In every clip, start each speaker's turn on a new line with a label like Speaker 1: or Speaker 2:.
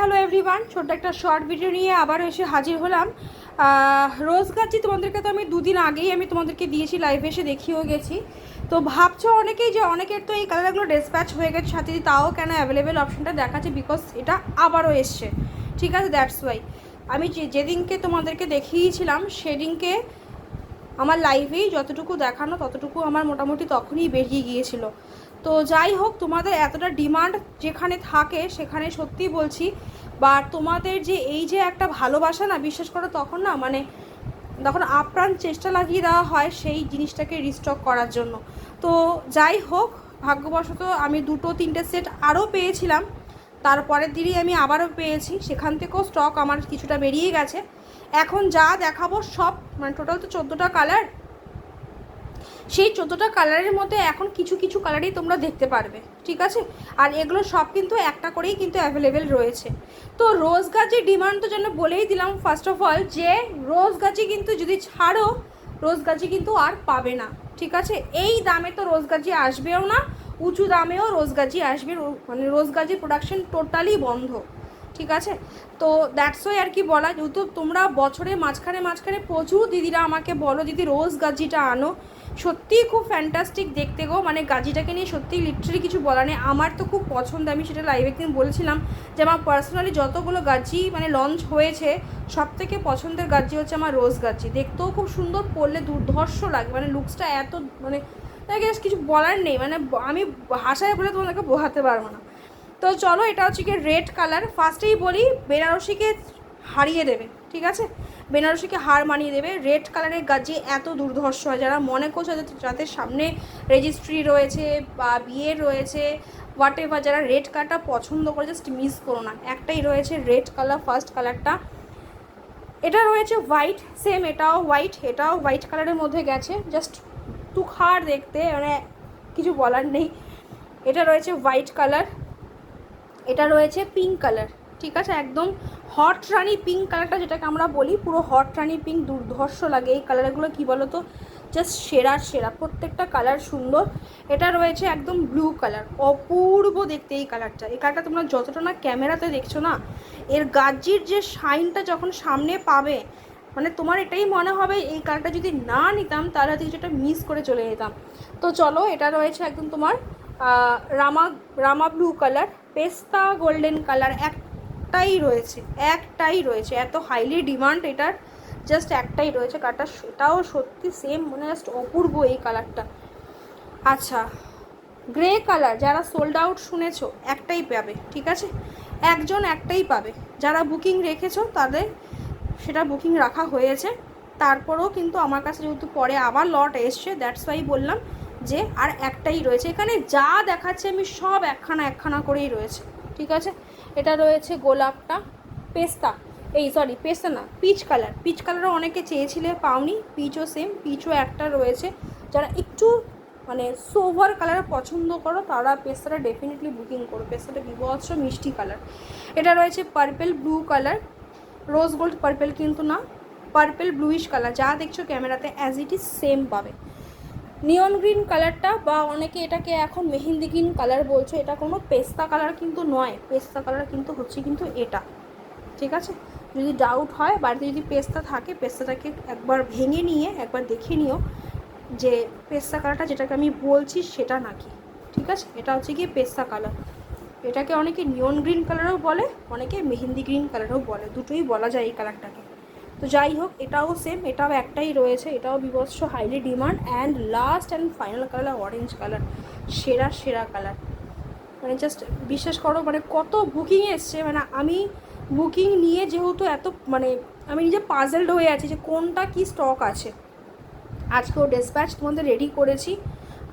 Speaker 1: Hello everyone, ছোট্ট একটা short video নিয়ে আবার এসে হাজির হলাম। রোজ গাছি তোমাদেরকে তো আমি দুদিন আগেই তোমাদেরকে দিয়েছি, লাইভে এসে দেখিয়েও গেছি। তো ভাবছো অনেকেই যে অনেকের তো এই কালারগুলো ডিসপ্যাচ হয়ে গেছে, সাথে তাও কেন অ্যাভেলেবেল অপশনটা দেখাচ্ছে, বিকজ এটা আবারও এসছে। ঠিক আছে, দ্যাটস ওয়াই আমি যেদিনকে তোমাদেরকে দেখিয়েছিলাম সেদিনকে আমার লাইভেই যতটুকু দেখানো ততটুকু আমার মোটামুটি তখনই বেরিয়ে গিয়েছিল। তো যাই হোক, তোমাদের এতটা ডিমান্ড যেখানে থাকে সেখানে সত্যি বলছি, বা তোমাদের যে এই যে একটা ভালোবাসা না, বিশ্বাস করো তখন না মানে তখন আপ্রাণ চেষ্টা লাগিয়ে দেওয়া হয় সেই জিনিসটাকে রিস্টক করার জন্য। তো যাই হোক, ভাগ্যবশত আমি 2-3টে সেট আরও পেয়েছিলাম, তারপরের দিনই আমি আবারও পেয়েছি, সেখান থেকেও স্টক আমার কিছুটা বেরিয়ে গেছে। এখন যা দেখাবো সব মানে টোটাল তো 14টা কালার, সেই 14টা কালারের মধ্যে এখন কিছু কিছু কালারই তোমরা দেখতে পারবে। ঠিক আছে, আর এগুলো সব কিন্তু একটা করেই কিন্তু অ্যাভেলেবেল রয়েছে। তো রোজ গাছের ডিমান্ড তো জন্য বলেই দিলাম ফার্স্ট অফ অল, যে রোজ গাছে কিন্তু যদি ছাড়ো রোজ গাছে কিন্তু আর পাবে না। ঠিক আছে, এই দামে তো রোজ গাছি আসবেও না, উঁচু দামেও রোজ গাছি আসবে, মানে রোজ গাছের প্রোডাকশন টোটালি বন্ধ। ঠিক আছে, তো দ্যাটস ওয়াই আর কি বলা, যেহেতু তোমরা বছরের মাঝখানে মাঝখানে প্রচুর দিদিরা আমাকে বলো দিদি রোজ গাজিটা আনো, সত্যিই খুব ফ্যান্টাস্টিক দেখতে গো, মানে গাজিটাকে নিয়ে সত্যিই লিটারালি কিছু বলা নেই। আমার তো খুব পছন্দ, আমি সেটা লাইভে একদিন বলেছিলাম যে আমার পার্সোনালি যতগুলো গাজি মানে লঞ্চ হয়েছে সব থেকে পছন্দের গাজি হচ্ছে আমার রোজ গাজি। দেখতেও খুব সুন্দর, পরলে দুর্ধর্ষ লাগে, মানে লুকসটা এত মানে তাকে কিছু বলার নেই, মানে আমি ভাষায় বলে তোমাদেরকে বোঝাতে পারবো না। তো চলো, এটা হচ্ছে কি রেড কালার। ফার্স্টেই বলি বেনারসিকে হারিয়ে দেবে। ঠিক আছে, বেনারসিকে হার মানিয়ে দেবে। রেড কালারের গাজি এত দুর্ধর্ষ হয়, যারা মনে করছে যাদের সামনে রেজিস্ট্রি রয়েছে বা বিয়ে রয়েছে হোয়াট এভার, যারা রেড কালারটা পছন্দ করে জাস্ট মিস করো না। একটাই রয়েছে রেড কালার, ফার্স্ট কালারটা। এটা রয়েছে হোয়াইট, সেম এটাও হোয়াইট, এটাও হোয়াইট কালারের মধ্যে গেছে, জাস্ট তুখার দেখতে, মানে কিছু বলার নেই। এটা রয়েছে হোয়াইট কালার, এটা রয়েছে পিঙ্ক কালার। ঠিক আছে, একদম হট রানি পিঙ্ক কালারটা যেটাকে আমরা বলি, পুরো হট রানি পিঙ্ক, দুর্ধর্ষ লাগে এই কালারগুলো। কী বলো তো, জাস্ট সেরা সেরা, প্রত্যেকটা কালার সুন্দর। এটা রয়েছে একদম ব্লু কালার, অপূর্ব দেখতে এই কালারটা। এই কালারটা তোমরা যতটা না ক্যামেরাতে দেখছো না, এর গাজির যে শাইনটা যখন সামনে পাবে, মানে তোমার এটাই মনে হবে এই কালারটা যদি না নিতাম তাহলে হয়তো কিছুটা মিস করে চলে যেতাম। তো চলো, এটা রয়েছে একদম তোমার রামা রামা ব্লু কালার, পেস্তা গোল্ডেন কালার, একটাই রয়েছে, এত হাইলি ডিমান্ড এটার, জাস্ট একটাই রয়েছে কালারটা। সেটাও সত্যি সেম, মানে জাস্ট অপূর্ব এই কালারটা। আচ্ছা, গ্রে কালার যারা সোল্ড আউট শুনেছো একটাই পাবে। ঠিক আছে, একটাই পাবে, যারা বুকিং রেখেছো তাদের সেটা বুকিং রাখা হয়েছে। তারপরেও কিন্তু আমার কাছে যেহেতু পরে আবার লট এসছে, দ্যাটস ওয়াই বললাম যে আর একটাই রয়েছে। এখানে যা দেখাচ্ছে আমি সব একখানা করেই রয়েছে। ঠিক আছে, এটা রয়েছে গোলাপটা, পেস্তা, পেস্তা না, পিচ কালার। পিচ কালারও অনেকে চেয়েছিলে, পাওনি। পিচও সেম, পিচও একটা রয়েছে। যারা একটু মানে সোভার কালার পছন্দ করো তারা পেস্তাটা ডেফিনেটলি বুকিং করো, পেস্তাটা বিভৎস মিষ্টি কালার। এটা রয়েছে purple blue colour, rose gold purple কিন্তু না, পার্পেল ব্লুইশ কালার, যা দেখছো ক্যামেরাতে অ্যাজ ইট ইজ সেম পাবে। নিয়ন গ্রিন কালারটা, বা অনেকে এটাকে এখন মেহেন্দি গ্রিন কালার বলছো, এটা কোনো পেস্তা কালার কিন্তু নয়, পেস্তা কালার কিন্তু হচ্ছে কিন্তু এটা। ঠিক আছে, যদি ডাউট হয় বাড়িতে যদি পেস্তা থাকে, পেস্তাটাকে একবার ভেঙে নিয়ে একবার দেখে নিও যে পেস্তা কালারটা যেটাকে আমি বলছি সেটা নাকি। ঠিক আছে, এটা হচ্ছে গিয়ে পেস্তা কালার। এটাকে অনেকে নিয়ন গ্রিন কালারও বলে, অনেকে মেহেন্দি গ্রিন কালারও বলে, দুটোই বলা যায় এই কালারটাকে। তো যাই হোক, এটাও সেম, এটাও একটাই রয়েছে, এটাও বিভৎস highly demand. And last and final colour orange colour, সেরা কালার। মানে জাস্ট বিশ্বাস করো, মানে কত বুকিং এসছে, মানে আমি বুকিং নিয়ে যেহেতু এত মানে আমি নিজে পাজেলড হয়ে আছি যে কোনটা কি স্টক আছে। আজকেও ডিসপ্যাচ তোমাদের রেডি করেছি।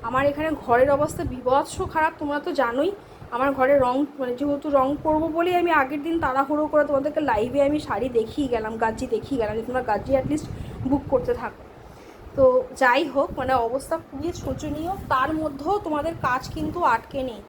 Speaker 1: আমার এখানে ঘরের অবস্থা বিভৎস খারাপ, তোমরা তো জানোই। আমার ঘরে রং মানে যেহেতু রং করবো বলেই আমি আগের দিন তাড়াহুড়ো করে তোমাদেরকে লাইভে আমি শাড়ি দেখিয়ে গেলাম, গাজি দেখিয়ে গেলাম যে তোমরা গাজি অ্যাটলিস্ট বুক করতে থাকো। তো যাই হোক, মানে অবস্থা খুবই শোচনীয়, তার মধ্যেও তোমাদের কাজ কিন্তু আটকে নেই।